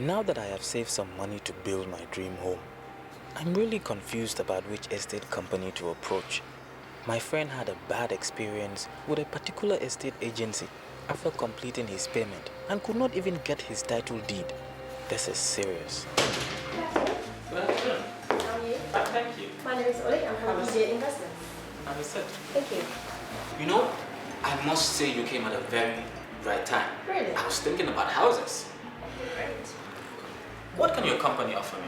Now that I have saved some money to build my dream home, I'm really confused about which estate company to approach. My friend had a bad experience with a particular estate agency after completing his payment and could not even get his title deed. This is serious. Good afternoon. How are you? Thank you. My name is Oleg. I'm from EJ Investments. Understood. Thank you. You know, I must say you came at a very right time. Really? I was thinking about houses. Great. What can your company offer me?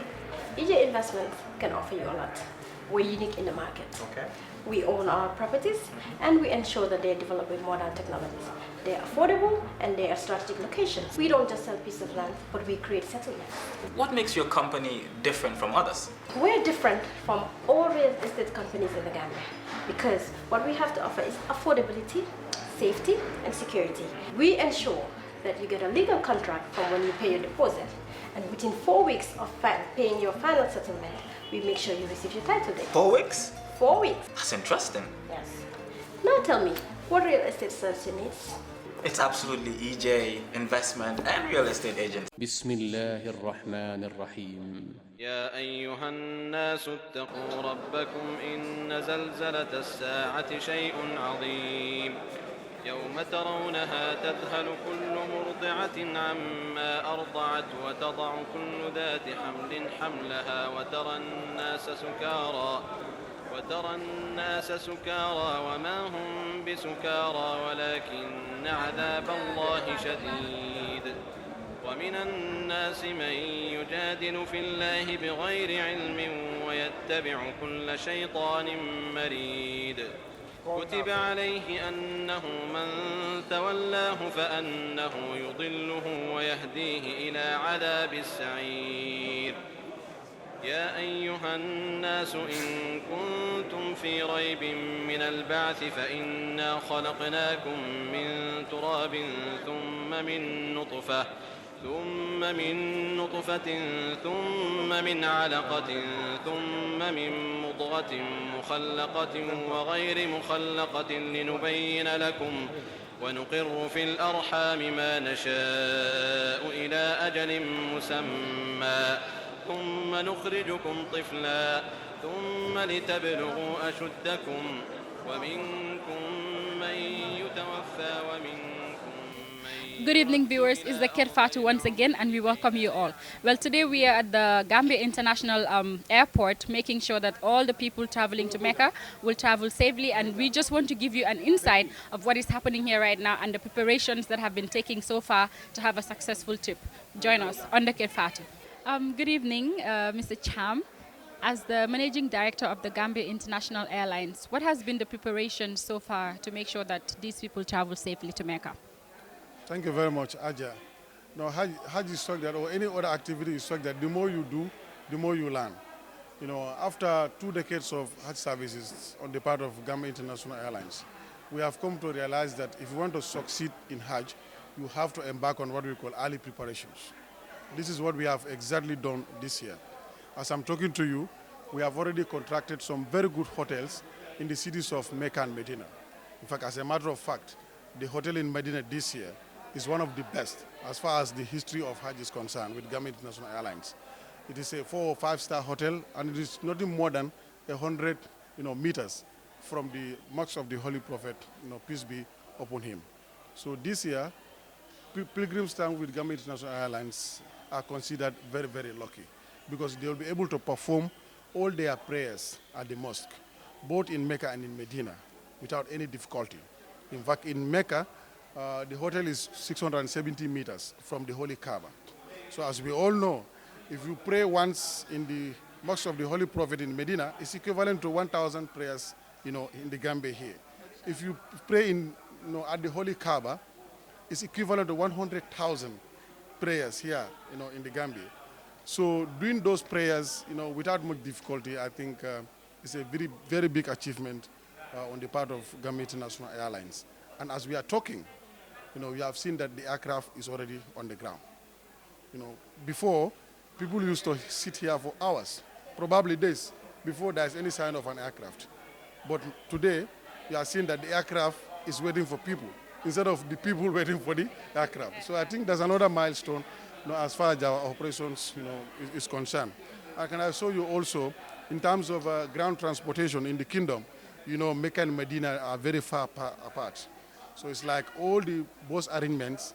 EJ Investments can offer you a lot. We're unique in the market. Okay. We own our properties and we ensure that they're developed with modern technologies. They're affordable and they are strategic locations. We don't just sell pieces of land, but we create settlements. What makes your company different from others? We're different from all real estate companies in the Gambia because what we have to offer is affordability, safety, and security. We ensure that you get a legal contract from when you pay your deposit, and within 4 weeks of paying your final settlement, we make sure you receive your title deed. 4 weeks? 4 weeks. That's interesting. Yes. Now tell me, what real estate serves your needs? It's absolutely EJ, investment, and real estate agents. بسم الله الرحمن الرحيم يا أيها الناس اتقوا ربكم إن زلزلة الساعة شيء عظيم يوم ترونها تذهل كل مرضعة عما أرضعت وتضع كل ذات حمل حملها وترى الناس سكارى وما هم بسكارى ولكن عذاب الله شديد ومن الناس من يجادل في الله بغير علم ويتبع كل شيطان مريد كتب عليه أنه من تولاه فأنه يضله ويهديه إلى عذاب السعير يا أيها الناس إن كنتم في ريب من البعث فإنا خلقناكم من تراب ثم من نطفة ثم من علقة ثم من مضغة مخلقة وغير مخلقة لنبين لكم ونقر في الأرحام ما نشاء إلى أجل مسمى ثم نخرجكم طفلا ثم لتبلغوا أشدكم ومنكم من يتوفى Good evening, viewers. It's the Kerr Fatou once again, and we welcome you all. Well, today we are at the Gambia International Airport, making sure that all the people traveling to Mecca will travel safely, and we just want to give you an insight of what is happening here right now and the preparations that have been taking so far to have a successful trip. Join us on the Kerr Fatou. Good evening, Mr. Cham. As the Managing Director of the Gambia International Airlines, what has been the preparation so far to make sure that these people travel safely to Mecca? Thank you very much, Aja. Now, Hajj is struck that, or any other activity is struck that the more you do, the more you learn. You know, after 2 decades of Hajj services on the part of Gambia International Airlines, we have come to realize that if you want to succeed in Hajj, you have to embark on what we call early preparations. This is what we have exactly done this year. As I'm talking to you, we have already contracted some very good hotels in the cities of Mecca and Medina. In fact, as a matter of fact, the hotel in Medina this year is one of the best as far as the history of Hajj is concerned with Gambia International Airlines. It is a 4 or 5-star hotel, and it is nothing more than 100 meters from the mosque of the Holy Prophet, peace be upon him. So this year, pilgrims staying with Gambia International Airlines are considered very, very lucky because they will be able to perform all their prayers at the mosque, both in Mecca and in Medina, without any difficulty. In fact, in Mecca, the hotel is 670 meters from the Holy Kaaba. So as we all know, if you pray once in the mosque of the Holy Prophet in Medina, it's equivalent to 1,000 prayers, in the Gambia here. If you pray at the Holy Kaaba, it's equivalent to 100,000 prayers here, in the Gambia. So doing those prayers, without much difficulty, I think is a very, very big achievement on the part of Gambia International Airlines. And as we are talking, we have seen that the aircraft is already on the ground. Before, people used to sit here for hours, probably days, before there's any sign of an aircraft. But today, we are seeing that the aircraft is waiting for people instead of the people waiting for the aircraft. So I think there's another milestone as far as our operations, is concerned. I can show you also, in terms of ground transportation in the kingdom, Mecca and Medina are very far apart. So it's like all the bus arrangements,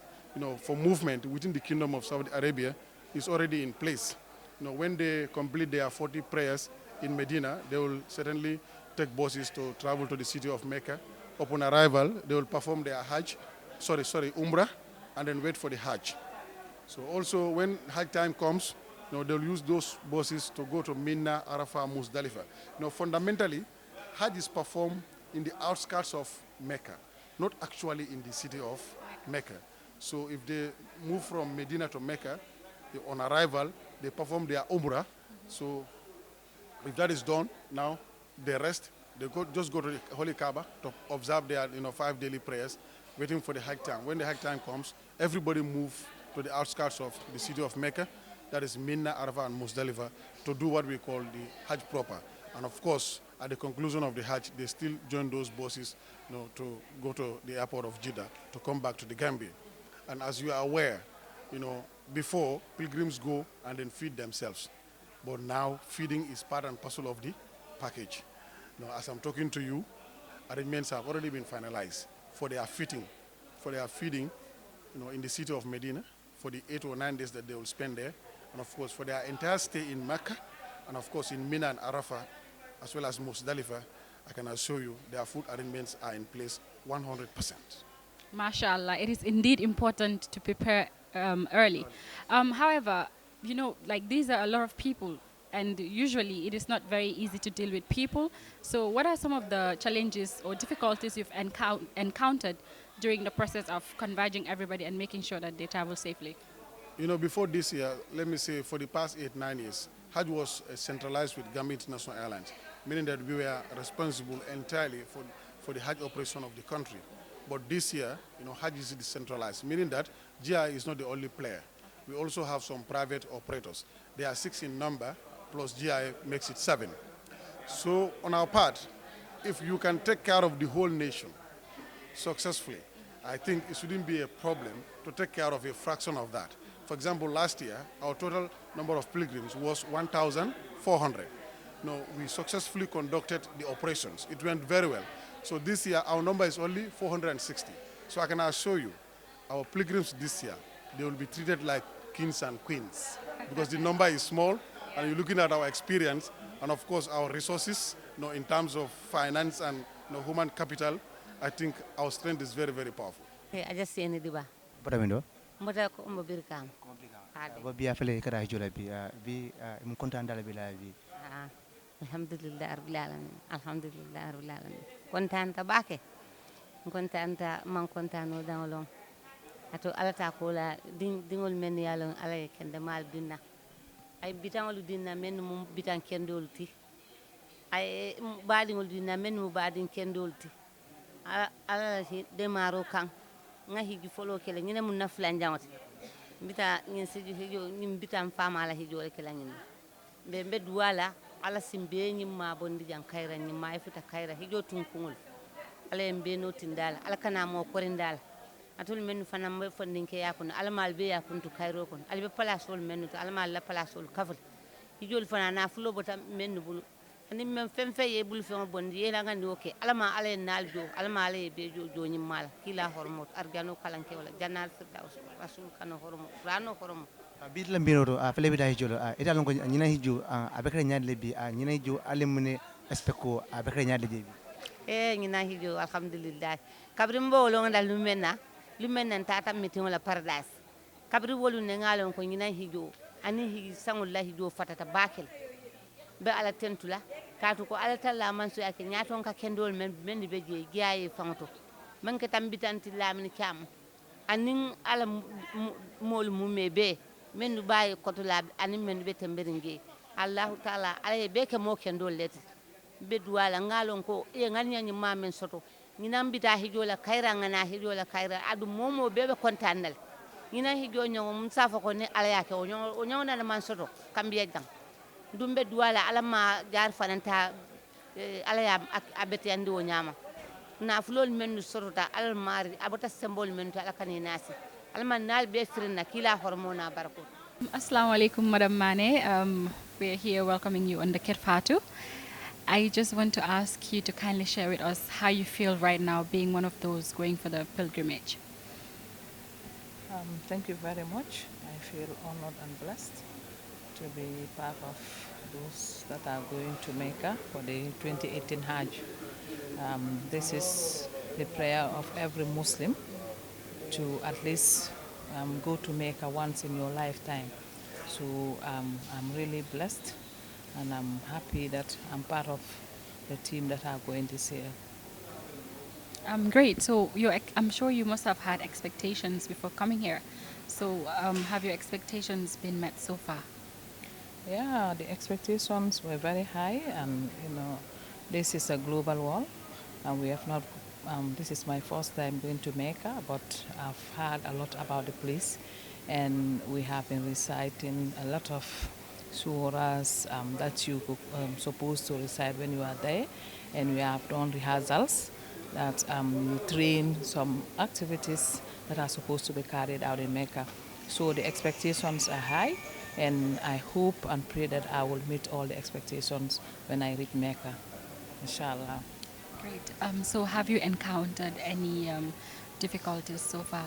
for movement within the kingdom of Saudi Arabia is already in place. When they complete their 40 prayers in Medina, they will certainly take buses to travel to the city of Mecca. Upon arrival, they will perform their Hajj, Umrah, and then wait for the Hajj. So also when Hajj time comes, they'll use those buses to go to Mina, Arafah, Muzdalifah. Fundamentally, Hajj is performed in the outskirts of Mecca, not actually in the city of Mecca. So if they move from Medina to Mecca, on arrival, they perform their Umrah. So if that is done, now they rest. They just go to the Holy Kaaba to observe their 5 daily prayers, waiting for the Hajj time. When the Hajj time comes, everybody moves to the outskirts of the city of Mecca, that is Mina, Arafah, and Muzdalifah, to do what we call the Hajj proper. And of course, at the conclusion of the Hajj, they still join those buses to go to the airport of Jeddah to come back to the Gambia. And as you are aware, before, pilgrims go and then feed themselves. But now, feeding is part and parcel of the package. As I'm talking to you, arrangements have already been finalized for their feeding, in the city of Medina, for the 8 or 9 days that they will spend there, and of course for their entire stay in Mecca, and of course in Mina and Arafah, as well as Muzdalifah. I can assure you their food arrangements are in place 100%. MashaAllah, it is indeed important to prepare early. However, these are a lot of people, and usually it is not very easy to deal with people. So what are some of the challenges or difficulties you've encountered during the process of converging everybody and making sure that they travel safely? Before this year, let me say for the past 8-9 years, Hajj was centralized with Gambia International Airlines, meaning that we were responsible entirely for the Hajj operation of the country. But this year, Hajj is decentralized, meaning that GI is not the only player. We also have some private operators. They are 6 in number, plus GI makes it 7. So on our part, if you can take care of the whole nation successfully, I think it shouldn't be a problem to take care of a fraction of that. For example, last year, our total number of pilgrims was 1,400. We successfully conducted the operations. It went very well. So this year, our number is only 460. So I can assure you, our pilgrims this year, they will be treated like kings and queens, because the number is small, and you're looking at our experience, and of course our resources, in terms of finance and human capital. I think our strength is very, very powerful. I just see any diba. What Mbota ko mbo birkam. Bi afele kara jola bi mu kontaan dala bi la bi. Alhamdulillah rabbil alamin. Alhamdulillah rabbil alamin. Kontaan ta bake. Kontaan ta man kontaano dangolong. Ato alata ko la dingol men yalon ala kende mal dinna. Ay bitangol dinna men mum bitan kendol ti. Ay baadingol dinna men mu baadin kendol ti. Ala demaro kan nga hiji folo kele ñene mun na flan jangoti bita ñin siji hijo ñim bitam fama ala hijo le kala ñin be duwala ala simbe ñim ma bondi jang kayra ñim ma futa kayra hijo tun kungul ala embe no tindala ala kana mo korindala atul men fana mo fondinke yakun ala mal be yakuntu kayro kon ala be place wol men to ala mal la place wol kafal hijo fana na fulo bota men bulu ani men fem fe ye bul fe bondi yela ngandi oke alama ale naljo alama ale be jo nyimmal kila hormot argano kalanke wala jannal firdaus rasul kano hormo rano hormo Bit la mbiro fele bi dai jolo ita lon ko nyina hijo abekre nyaade le bi nyina hijo ale mune espeko abekre nyaade je bi nyina hijo alhamdulillah kabri mbolo ngandal lumenna tata meeting wala paradise kabri wolu ne ngalon ko nyina hijo ani hi sangullahi jo fatata bakel be ala tentula katu ko ala talla man so yake nyaton ka kendol men be je giaye fanto man ka tambitanti lamini kam anin ala mol mumme be men baye kotula anin men be tamberinge allah taala ala be ke mo kendol leti be duwala ngalon ko e nganya ni mamen soto ñinam bita hijola kayra ngana hijola kayra adu momo bebe kontannal ñina hijo ñoo mum safa ko ne ala yake o ñoo na man soto kambiye jang dumbe duwala ala ma jaar fananta ala ya abeti andi o nyama na fulol men sorota al mari abota symbol men to ala kanina nasi alman nal be firna kila hormona barko. Assalamu alaikum, Madam Mane. We're here welcoming you on the Kerr Fatou. I just want to ask you to kindly share with us how you feel right now being one of those going for the pilgrimage. Thank you very much. I feel honored and blessed to be part of those that are going to Mecca for the 2018 Hajj. This is the prayer of every Muslim to at least go to Mecca once in your lifetime. So I'm really blessed and I'm happy that I'm part of the team that are going this year. Great. So I'm sure you must have had expectations before coming here. So have your expectations been met so far? Yeah, the expectations were very high, and this is a global war, and we have not. This is my first time going to Mecca, but I've heard a lot about the place, and we have been reciting a lot of surahs that you supposed to recite when you are there, and we have done rehearsals that you train some activities that are supposed to be carried out in Mecca. So the expectations are high, and I hope and pray that I will meet all the expectations when I reach Mecca, inshallah. Great. So have you encountered any difficulties so far?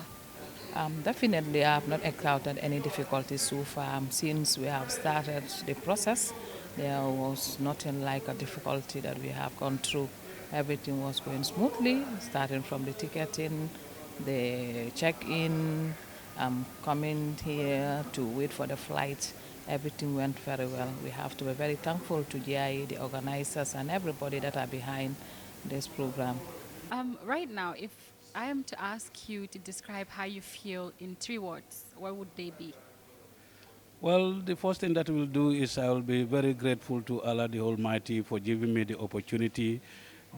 Definitely, I have not encountered any difficulties so far. Since we have started the process, there was nothing like a difficulty that we have gone through. Everything was going smoothly, starting from the ticketing, the check-in, coming here to wait for the flight. Everything went very well. We have to be very thankful to GIA, the organizers, and everybody that are behind this program. Right now, if I am to ask you to describe how you feel in 3 words, what would they be? Well, the first thing that we'll do is I will be very grateful to Allah the Almighty for giving me the opportunity,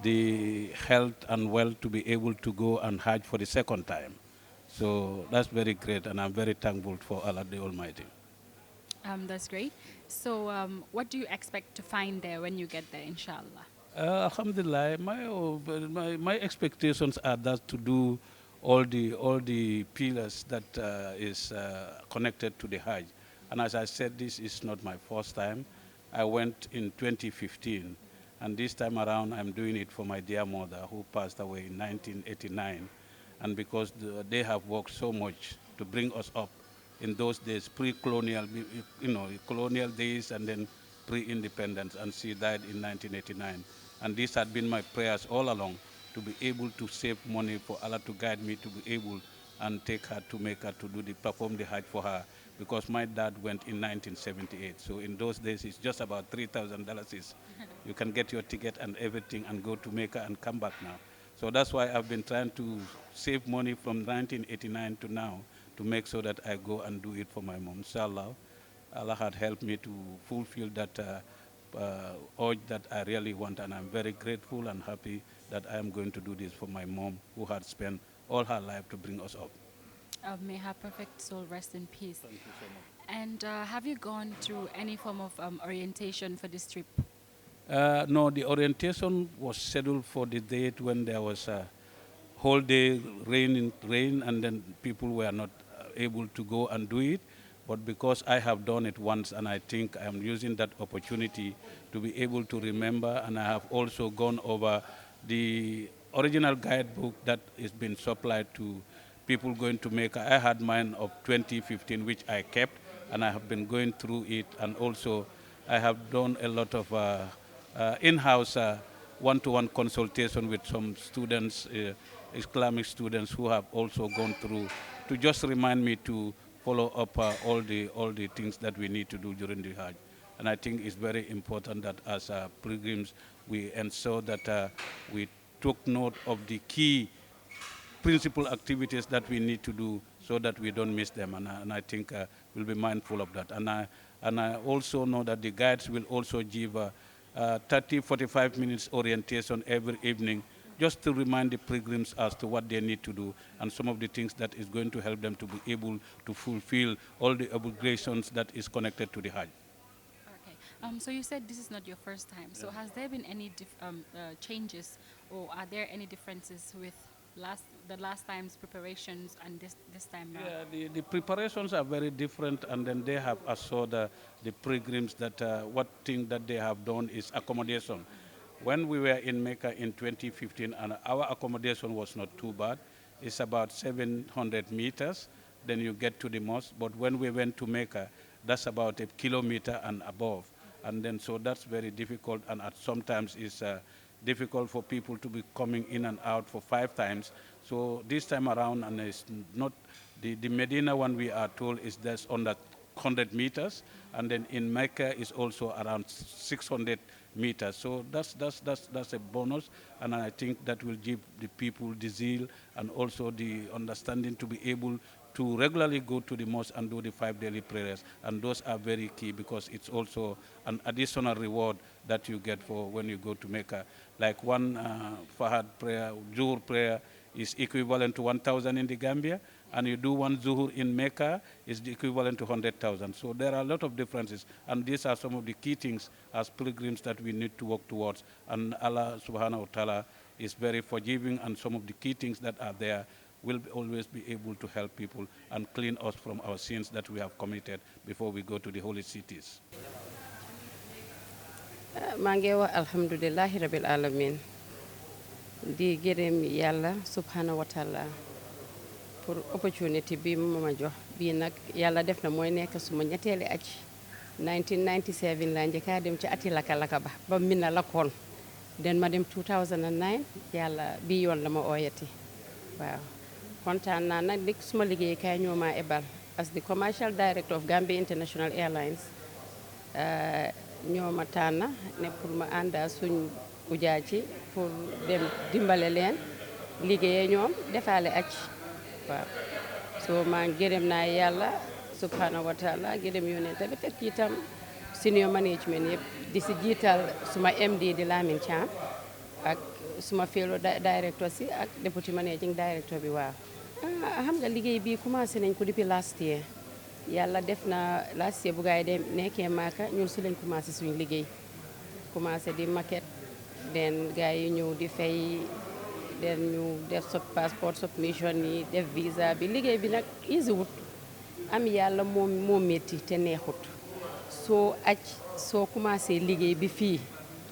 the health and wealth to be able to go and Hajj for the second time. So that's very great, and I'm very thankful for Allah the Almighty. That's great. So what do you expect to find there when you get there, inshallah? Alhamdulillah, my expectations are that to do all the pillars that is connected to the Hajj. And as I said, this is not my first time. I went in 2015, and this time around I'm doing it for my dear mother who passed away in 1989. And because they have worked so much to bring us up in those days, pre-colonial, colonial days, and then pre-independence, and she died in 1989. And this had been my prayers all along, to be able to save money for Allah to guide me to be able and take her to make her to perform the Hajj for her, because my dad went in 1978. So in those days, it's just about $3,000. You can get your ticket and everything and go to Mecca and come back now. So that's why I've been trying to save money from 1989 to now to make sure that I go and do it for my mom. Inshallah, Allah had helped me to fulfill that urge that I really want, and I'm very grateful and happy that I am going to do this for my mom, who had spent all her life to bring us up. May her perfect soul rest in peace. Thank you so much. And have you gone through any form of orientation for this trip? No, the orientation was scheduled for the date when there was a whole day rain, and then people were not able to go and do it. But because I have done it once, and I think I'm using that opportunity to be able to remember, and I have also gone over the original guidebook that is been supplied to people going to Mecca. I had mine of 2015, which I kept, and I have been going through it, and also I have done a lot of in-house one-to-one consultation with some students, Islamic students who have also gone through, to just remind me to follow up all the things that we need to do during the Hajj. And I think it's very important that as pilgrims, we ensure that we took note of the key principal activities that we need to do so that we don't miss them. And I think we'll be mindful of that. And I also know that the guides will also give 30, 45 minutes orientation every evening, just to remind the pilgrims as to what they need to do and some of the things that is going to help them to be able to fulfill all the obligations that is connected to the Hajj. Okay. So you said this is not your first time. So has there been any changes, or are there any differences with the last time's preparations and this time now? Yeah, the preparations are very different, and then they have assured the pilgrims that what thing that they have done is accommodation. When we were in Mecca in 2015, and our accommodation was not too bad. It's about 700 meters. Then you get to the mosque. But when we went to Mecca, that's about a kilometer and above. And then so that's very difficult, and at sometimes it's difficult for people to be coming in and out for 5 times. So this time around, and it's not the Medina one, we are told is just under 100 meters, and then in Mecca is also around 600 meters. So that's a bonus, and I think that will give the people the zeal and also the understanding to be able to regularly go to the mosque and do the 5 daily prayers. And those are very key because it's also an additional reward that you get for when you go to Mecca. Like one Fahad prayer, Zuhur prayer, is equivalent to 1,000 in the Gambia, and you do one Zuhur in Mecca is the equivalent to 100,000. So there are a lot of differences, and these are some of the key things as pilgrims that we need to work towards. And Allah subhanahu wa ta'ala is very forgiving, and some of the key things that are there will always be able to help people and clean us from our sins that we have committed before we go to the holy cities. Mangewa alhamdulillahi rabbil alamin. Di gërëm yàlla subhanahu wa taala pour opportunity bi mu ma jox bii nag yàlla def na mooy nekk suma ñetteeli aj 1997 laa njëkkaa dem ci ati laka ba min na lakkoon den ma dem 2009 yàlla bii yoon la ma ooyati waaw kontaan naa nag di suma liggéeykaay ñoo ma ebal as the commercial director of Gambia International Airlines ñoo ma tànn ne pour ma ànda suñ ujaaji pour dem dimbale leen liggéeyee ñoom defaale aj waaw so maa gërëm naa yàlla subhanahu wa taala gërëm yonent bi teg ci itam senior management yëpp di si jiital suma MD di Lamin Thiam ak suma fellow director si ak deputy managing director bi waaw xam nga liggéey bi commencé nañ ko depuis last year yàlla def na last year bu gaay dem nekkee Maka ñun si lañ commencé suñu liggéey commencé di maquette den gars yi ñëw di fay den ñu def passport submission yi def visa bi liggéey bi nag easy wut am yàlla moo métti te neexut soo soo commencé liggéey bi fii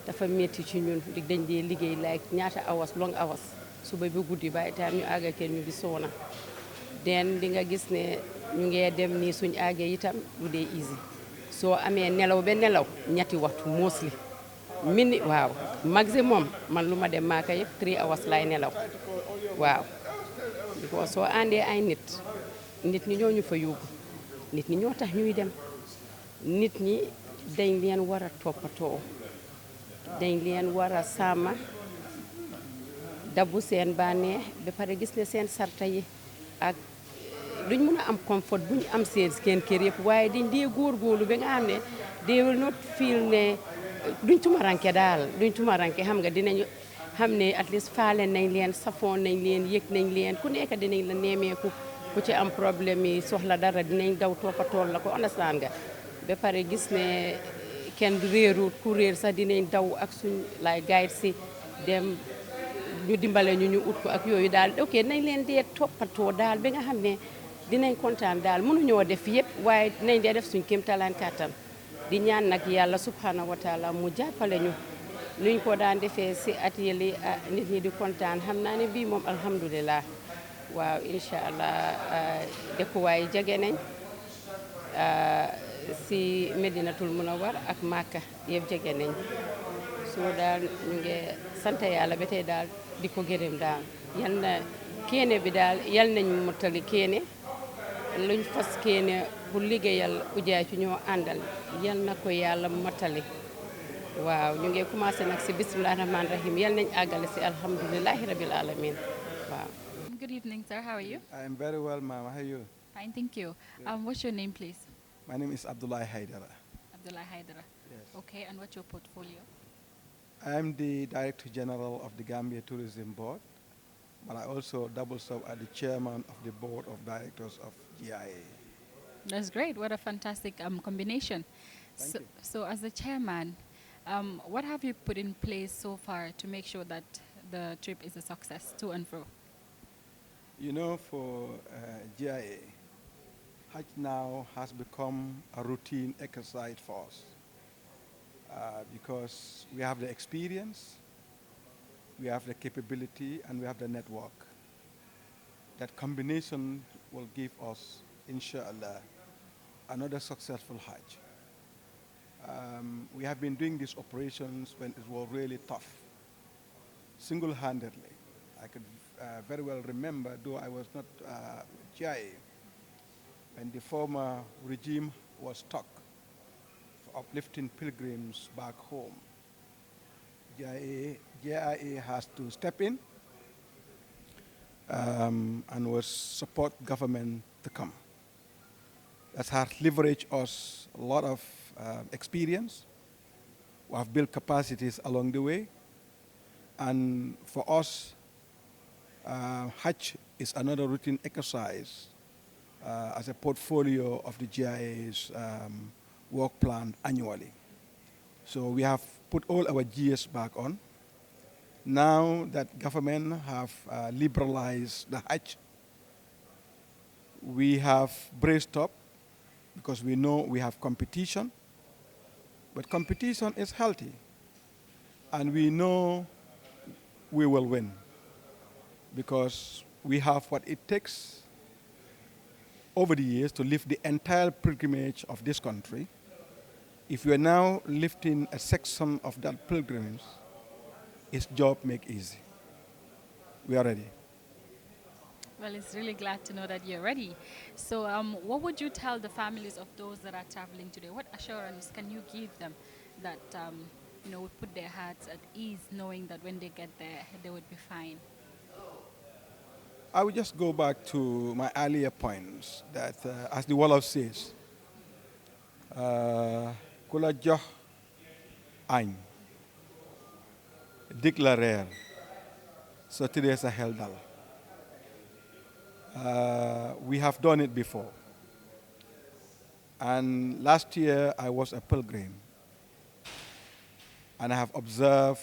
dafa métti ci ñun dañ dee liggéey like ñaata hours long hours suba bi guddi ba itam ñu àgga kenn ñu di soona den di nga gis ne ñu ngee dem nii suñ àggee itam du dee easy soo amee nelaw ba nelaw ñetti waxtu mostly minute waaw maximum man lu ma dem Maka yëpp 3 hours lay nelaw waaw because soo àndee ay nit ñi ñoo ñu fa yóbbu nit ñi ñoo tax ñuy dem nit ñi dañ leen war a toppatoo dañ leen war a sàmma dabu seen bànneex ba pare gis ne seen sarta yi ak duñ mën a am comfort buñ am seen kër yëpp waaye dañ dee góorgóorlu ba nga xam ne they will not feel ne duñ tumaranke daal duñ tumaranke xam nga dinañu xam ne at least faale nañ leen safoon nañ leen yëg nañ leen ku nekk dinañ la neemeeku ku ci am problème yi soxla dara dinañ daw toppatool la ko understand nga ba pare gis ne kenn réerut ku réer sax dinañ daw ak suñ lay guide si dem ñu dimbale ñu ut ko ak yooyu daal ok nañ leen dee toppatoo daal ba nga xam ne dinañ kontaan daal mënuñoo def yëpp waaye dinañ dee def suñ kéemtalaan kàttan di ñaan nag yàlla subhanahu wa taala mu jàppale ñu nuñ ko daan defee si atelier li nit ñi di kontaan xam naa ne bii moom alhamdulilah waaw incha allah dëkkuwaay jege nañ si Medinatul Munawwar ak Makka yëpp jege nañ soo daal ñu ngi sant yàlla ba tey daal di ko gërëm daal yal na kéene bi daal yal nañ mottali kéene luñ fas kéene pour liggéeyal ujaay ci ñoo àndal yal na ko yàlla mottali waaw ñu ngi commencé nag si bisimilah rahmaani rahim yal nañ àggale si alhamdulilahi rabil alamin waaw. Good evening, sir. How are you? I am very well, ma'am. How are you? Fine, thank you. What's your name, please? My name is Abdullah Haidara. Abdullah Haidara. Yes. Okay, and what's your portfolio? I am the Director General of the Gambia Tourism Board, but I also double serve as the Chairman of the Board of Directors of GIA. That's great. What a fantastic combination. Thank you. So as the chairman, what have you put in place so far to make sure that the trip is a success to and fro? You know, for GIA, Hajj now has become a routine exercise for us because we have the experience, we have the capability, and we have the network. That combination will give us, inshallah, another successful Hajj. We have been doing these operations when it was really tough, single-handedly. I could very well remember, though I was not GIA, when the former regime was stuck for uplifting pilgrims back home. GIA has to step in and was support government to come. That has leveraged us a lot of experience. We have built capacities along the way. And for us, Hajj is another routine exercise as a portfolio of the GIA's work plan annually. So we have put all our GS back on. Now that government have liberalized the Hajj, we have braced up because we know we have competition, but competition is healthy, and we know we will win because we have what it takes over the years to lift the entire pilgrimage of this country. If we are now lifting a section of that pilgrimage, its job make easy. We are ready. Well, it's really glad to know that you're ready. So what would you tell the families of those that are traveling today? What assurance can you give them that would put their hearts at ease knowing that when they get there, they would be fine? I would just go back to my earlier points that, as the Wolof says, kula jox añ dig la reer so tëddee sa xel dal. We have done it before. And last year I was a pilgrim, and I have observed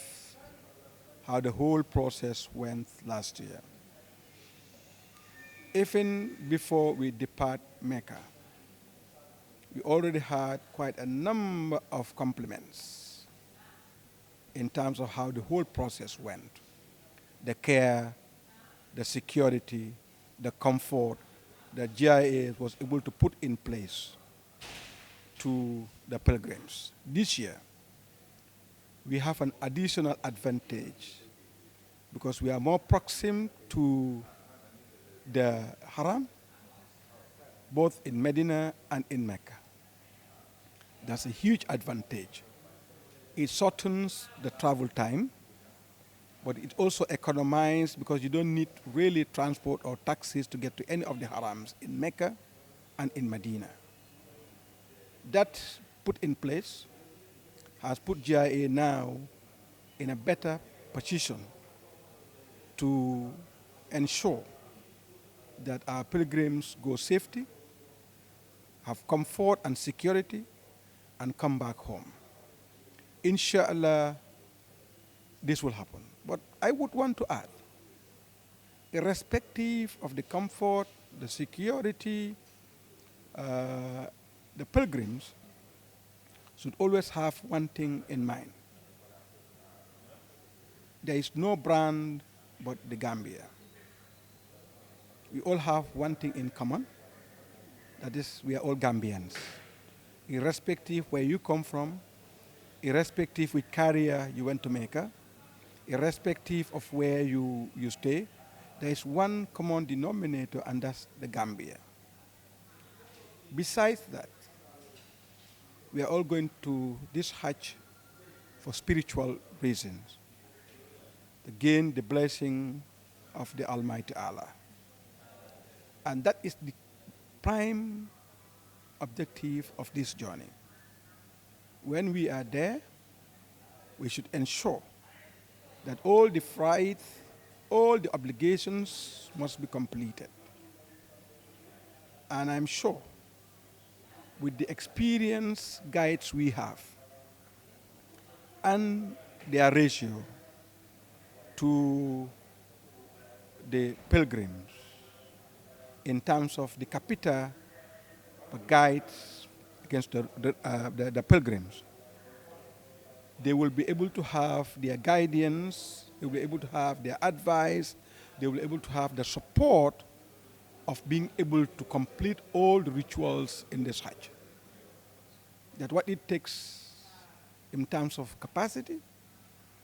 how the whole process went last year. Even before we depart Mecca, we already had quite a number of compliments in terms of how the whole process went. The care, the security, the comfort that GIA was able to put in place to the pilgrims. This year, we have an additional advantage because we are more proximate to the Haram, both in Medina and in Mecca. That's a huge advantage. It shortens the travel time, but it also economizes because you don't need really transport or taxis to get to any of the Harams in Mecca and in Medina. That put in place has put GIA now in a better position to ensure that our pilgrims go safely, have comfort and security, and come back home. Inshallah, this will happen. But I would want to add, irrespective of the comfort, the security, the pilgrims should always have one thing in mind. There is no brand but the Gambia. We all have one thing in common, that is, we are all Gambians. Irrespective where you come from, irrespective which carrier you went to Mecca, irrespective of where you stay, there is one common denominator, and that's the Gambia. Besides that, we are all going to this Hajj for spiritual reasons, to gain the blessing of the Almighty Allah. And that is the prime objective of this journey. When we are there, we should ensure that all the flights, all the obligations must be completed. And I'm sure with the experienced guides we have and their ratio to the pilgrims, in terms of the capita guides against the pilgrims. They will be able to have their guidance, they will be able to have their advice, they will be able to have the support of being able to complete all the rituals in this Hajj. That what it takes in terms of capacity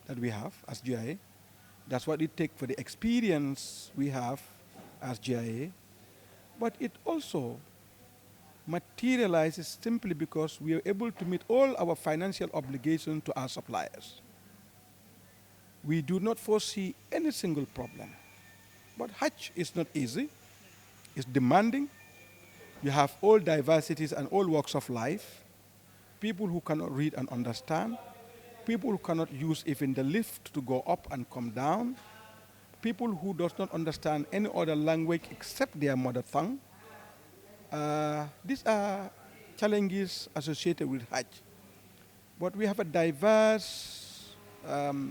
that we have as GIA, that's what it takes for the experience we have as GIA, but it also materializes simply because we are able to meet all our financial obligations to our suppliers. We do not foresee any single problem. But Hajj is not easy. It's demanding. You have all diversities and all walks of life. People who cannot read and understand. People who cannot use even the lift to go up and come down. People who does not understand any other language except their mother tongue. These are challenges associated with Hajj. But we have a diverse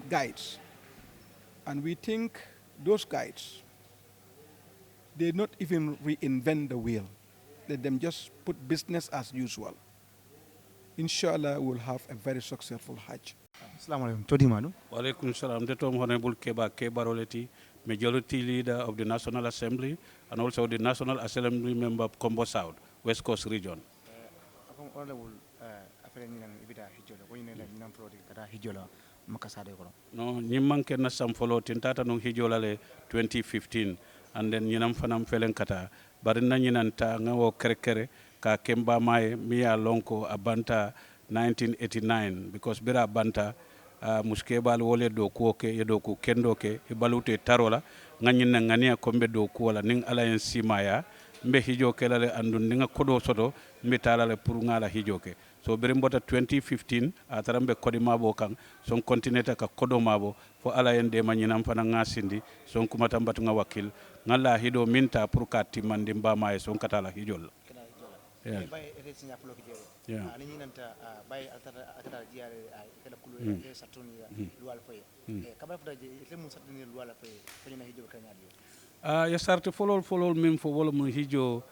guides. And we think those guides, they not even reinvent the wheel. Let them just put business as usual. Inshallah, we'll have a very successful Hajj. Assalamu alaikum. Todi manu. Wa alaikum salam. Detom Honorable Keba Roleti, Majority Leader of the National Assembly and also the National Assembly Member of Combo South, West Coast Region. No, Nimanke na samfolo tintata no hijolale 2015 and then nyinam fanam felen kata barinna nyinanta ngawo kere ka kemba mai miya lonko abanta 1989 because bira banta muskebal wole do kuoke yedo ku kendo ke ibalute tarola nganyina ngania kombe do kuola ning alliance simaya mbe hijo kelale andun ninga kodo soto mbe talale pour ngala hijoke so bere mbota 2015 atarambe kodi mabo kan son contineta ka kodo mabo fo ala yende manyinam fana ngasindi son kuma tambatu nga wakil ngala hido minta pour ka timandi mbama e son katala hijol yeah. Yeah. Ya sarte folol min fo wala mun hijo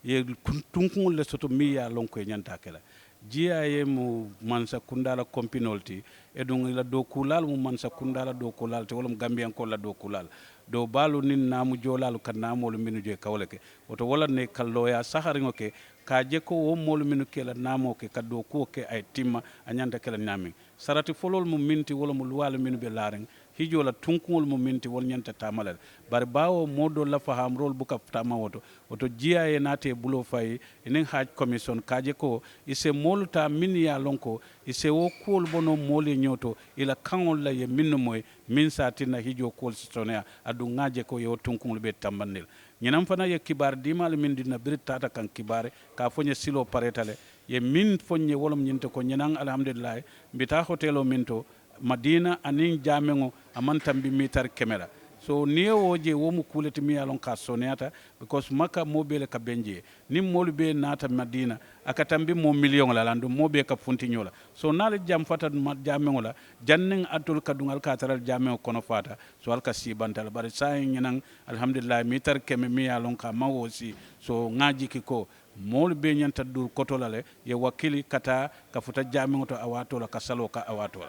ye tunkul le soto miya lonko nyanta kala jiya ye mu mansa kundala kompinolti e dun la do kulal mu mansa kundala do kulal te wala gambian ko la do kulal do balu nin namu jolalu kan namolu minu je kawleke oto wala ne kallo ya saharingo ke ka je ko wo molu minu kela namo ke kaddo ko ke ay timma anyanta kala namin sarati folol mu minti wala mu luwala minu be laren hijola tunkul mu minti wol nyanta tamalal bar bawo modo la faham rol buka tama woto jiya e nate bulo fay enen Hajj commission kaje ko ise moluta min ya lonko ise wo kol bono mole nyoto ila kangol la ye minno moy min satina hijo kol sitonia adu ngaje ko yo tunkul be tambandel ñinam fana ye kibar dimal min dina birit tata kan kibare ka fonye silo paretale ye min fonye wolom nyinte ko ñinan alhamdulillah mbita hotelo minto Madina anin jamengo amantambi mitar kemera so niye woje womu kuleti mi alon ka soneta because maka mobile ka benje nim molu be nata Madina akatambi mo million la landu mobe ka funtinyola so nale jam fata jamengo la janning atul kadungal ka taral jamengo kono fata so alka sibantal bari say ñinan alhamdulillah mitar keme mi alon ka mawosi so ngaji kiko molu be nyanta dur kotolale ye wakili kata ka futa jamengo to awato la kasalo ka awato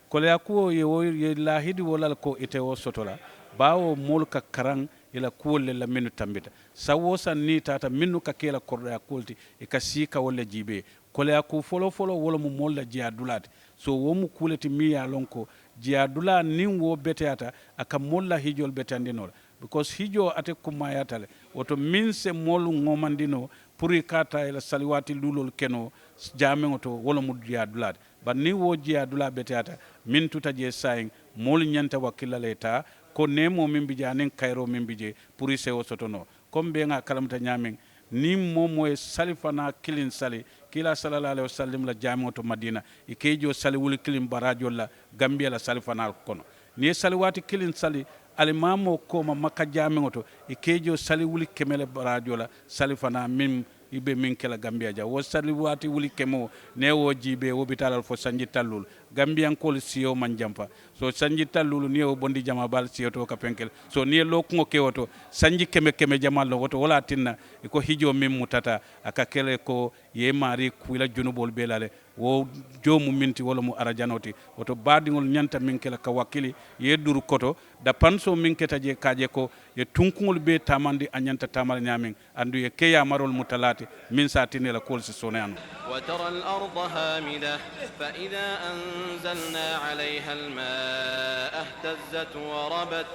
kolya ko ye lahidi wala ko ite wo sotola bawo mol ka karang ila kuole la minu tambita sawo sanni tata minu ka kela korda kolti e ka sika wala jibe kolya ko folo wala mu mol la jiadulat so wo mu kuleti mi ya lonko jiadula nin wo betata aka mol la hijol betandinol because hijo ate kumayatale woto min se molu ngomandino puri kata ila saliwati lulol keno jamengo to wala mu jiadulat ba ni wo jiadula betata min tuta je sayin mol nyanta wakilla leta ko nemo min bijanen kayro min bije puri sewo sotono kombe nga kalamta nyamen ni momo e salifana kilin sali kila sallallahu alaihi wasallam la jami'o to Madina ikejo sali wuli kilin barajo la Gambia la salifana kono ni saliwati kilin sali alimamo ko ma makka jami'o to ikejo sali wuli kemele barajo la salifana min ibe min kala Gambia ja wo sali wati wuli kemo ne wo jibe wo bitalal fo sanji tallul gambian kol siyo manjampa so sanji tallulu ni o bondi jama bal siyo to ka penkel so ni lo ko kewoto sanji keme jama lo woto wala tinna ko hijo mim mutata aka kele ko ye mari kuila junubol belale wo jomu minti wala mu arajanoti woto badingol nyanta min kala ka wakili ye duru koto da panso min keta je kaje ko ye tunkungol be tamandi anyanta tamal nyamin andu ye keya marol mutalati min satine la kol si sonano وترى الأرض هامدة فإذا أنزلنا عليها الماء اهتزت وربت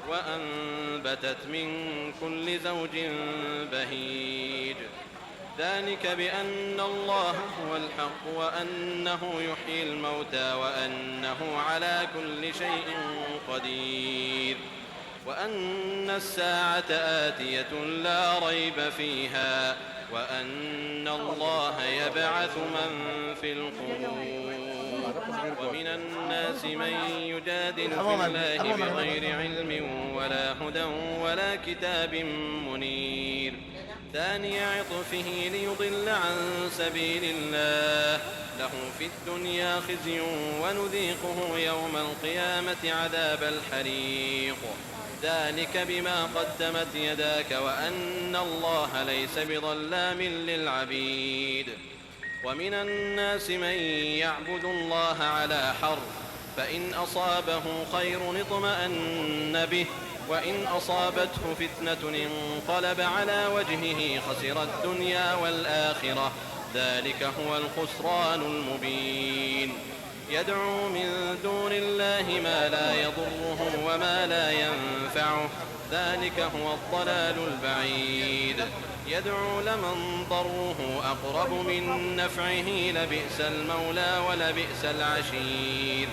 وأنبتت من كل زوج بهيج ذلك بأن الله هو الحق وأنه يحيي الموتى وأنه على كل شيء قدير وأن الساعة آتية لا ريب فيها وأن الله يبعث من في القبور ومن الناس من يجادل في الله بغير علم ولا هدى ولا كتاب منير ثاني عطفه ليضل عن سبيل الله له في الدنيا خزي ونذيقه يوم القيامة عذاب الحريق ذلك بما قدمت يداك وأن الله ليس بظلام للعبيد ومن الناس من يعبد الله على حرف فإن أصابه خير اطمأن به وإن أصابته فتنة انقلب على وجهه خسر الدنيا والآخرة ذلك هو الخسران المبين يدعو من دون الله ما لا يضره وما لا ينفعه ذلك هو الضلال البعيد يدعو لمن ضره أقرب من نفعه لبئس المولى ولبئس العشير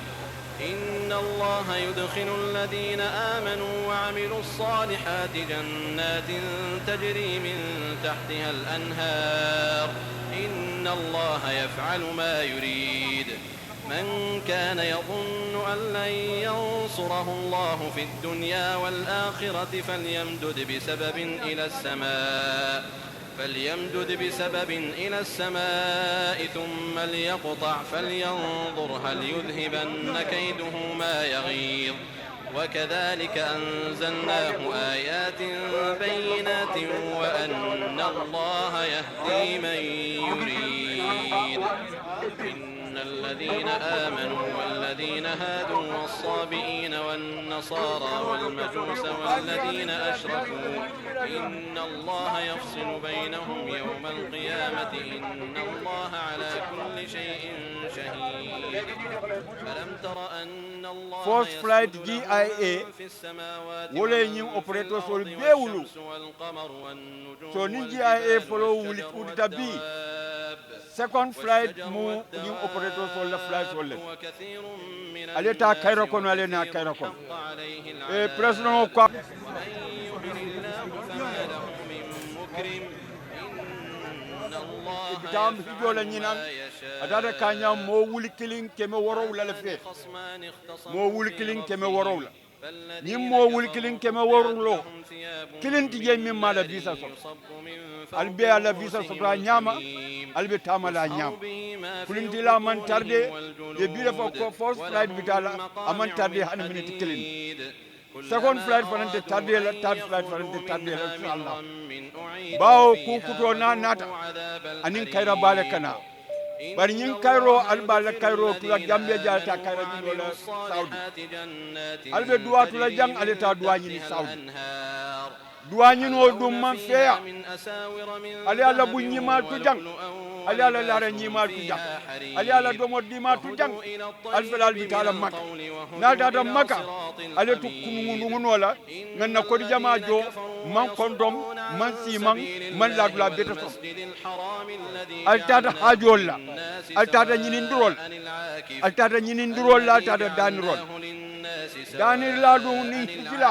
إن الله يدخل الذين آمنوا وعملوا الصالحات جنات تجري من تحتها الأنهار إن الله يفعل ما يريد من كان يظن أن لن ينصره الله في الدنيا والآخرة فليمدد بسبب إلى السماء ثم ليقطع فلينظر هل يذهبن كيده ما يغيظ وكذلك أنزلناه آيات بينات وأن الله يهدي من يريد إن الذين آمنوا والذين هادوا والصابئين والنصارى والمجوس والذين أشركوا إن الله يفصل بينهم يوم القيامة إن الله على كل شيء شهيد فلم تر أن الله First flight GIA wole ñim operator sol bewulu so ni GIA follow wuli udita bi second flight mu ñim operator sol la flight sol ale ta kayro kono ale na kayro kono e president ko bitam hijola ñinan adada kanya mo wuli killing keme woro la fe mo wuli killing keme woro la ñim mo wuli killing keme woro lo killing ti jemi mala visa so albe ala visa so ta nyama albe tamala nyama kulinti la man tarde e bira ko first flight bitala aman tarde han minute killing second flight fanante tarde la third flight fanante tarde la inshallah bawo ku kuto na nata anin kayra bale kana bari ñin kayro albala kayro tula gambia jalta kayra ñi la saudi albe duwa tula jang aleta duwa ñi saudi duwa ñi no dum man feya ali ala bu ñi ma tu jang ali ala lara ñi ma tu jang ali ala domo di ma tu jang alfelal bi tala makka na data makka ale tu kunu ngola nganna ko di jama jo man kondom man simang man la dula beta so altata hajolla altata ñini ndurol altata ñini ndurol la altata danirol danir la do ni fila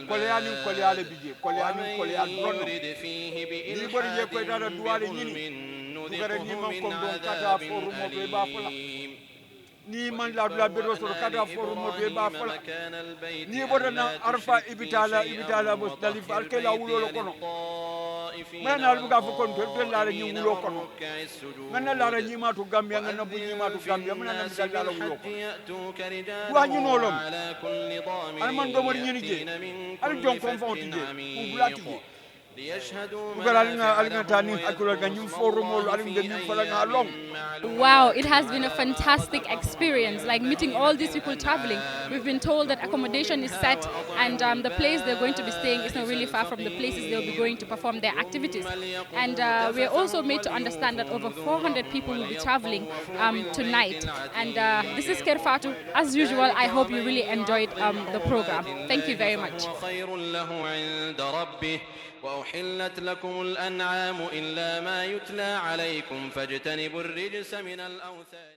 ko le yani ko le ale bije ko le yani ko le yani ron ni bari je ko dara duwale ñini dugare ni man kondom kata foru mo be ba fula ni man la dula bedo so kada foru mo be ba fala ni boda na arfa ibitala musdalifa alkela wulo lo kono man al buga fo kon to la ni wulo kono man la ra ni ma to gambia ngana bu ni ma to gambia man na mi la wulo ko wa ni no lom al man do mo ni je al jon kon fo ti je bu bulati je Wow, it has been a fantastic experience, like meeting all these people traveling. We've been told that accommodation is set and the place they're going to be staying is not really far from the places they'll be going to perform their activities. And we're also made to understand that over 400 people will be traveling tonight. And this is Kerr Fatou. As usual, I hope you really enjoyed the program. Thank you very much. وأحلت لكم الأنعام إلا ما يتلى عليكم فاجتنبوا الرجس من الأوثان